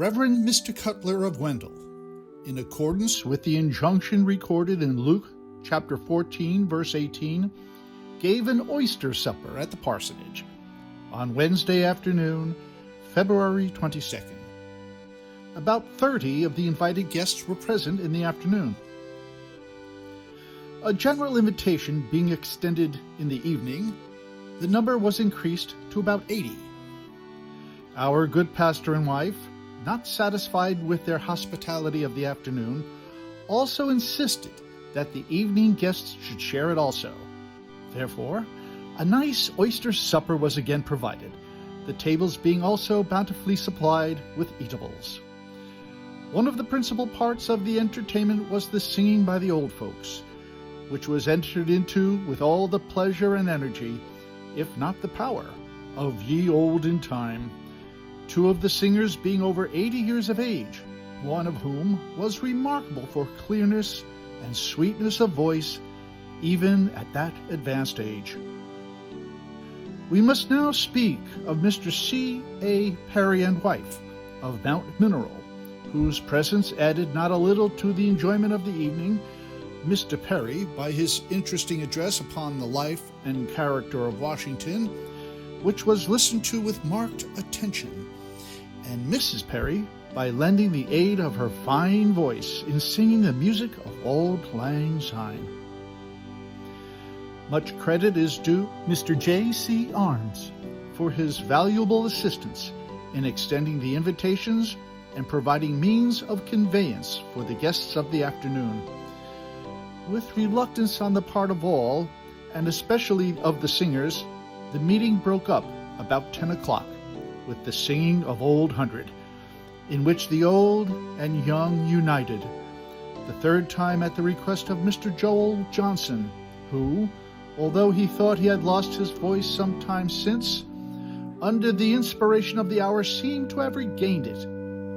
Reverend Mr. Cutler of Wendell, in accordance with the injunction recorded in Luke chapter 14, verse 18, gave an oyster supper at the parsonage on Wednesday afternoon, February 22nd. About 30 of the invited guests were present in the afternoon. A general invitation being extended in the evening, the number was increased to about 80. Our good pastor and wife, not satisfied with their hospitality of the afternoon, also insisted that the evening guests should share it also. Therefore, a nice oyster supper was again provided, the tables being also bountifully supplied with eatables. One of the principal parts of the entertainment was the singing by the old folks, which was entered into with all the pleasure and energy, if not the power, of ye olden time, 2 of the singers being over 80 years of age, one of whom was remarkable for clearness and sweetness of voice, even at that advanced age. We must now speak of Mr. C. A. Perry and wife, of Mount Mineral, whose presence added not a little to the enjoyment of the evening. Mr. Perry, by his interesting address upon the life and character of Washington, which was listened to with marked attention, and Mrs. Perry, by lending the aid of her fine voice in singing the music of Auld Lang Syne. Much credit is due Mr. J.C. Arms for his valuable assistance in extending the invitations and providing means of conveyance for the guests of the afternoon. With reluctance on the part of all, and especially of the singers, the meeting broke up about 10 o'clock with the singing of Old Hundred, in which the old and young united, the third time at the request of Mr. Joel Johnson, who, although he thought he had lost his voice some time since, under the inspiration of the hour seemed to have regained it,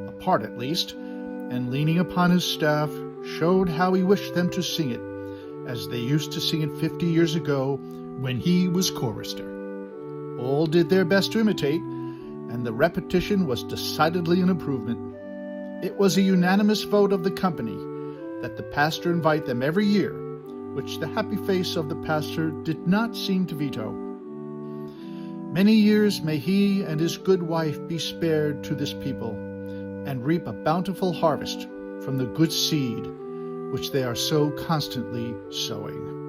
a part at least, and leaning upon his staff, showed how he wished them to sing it, as they used to sing it 50 years ago when he was chorister. All did their best to imitate, and the repetition was decidedly an improvement. It was a unanimous vote of the company that the pastor invite them every year, which the happy face of the pastor did not seem to veto. Many years may he and his good wife be spared to this people, and reap a bountiful harvest from the good seed which they are so constantly sowing.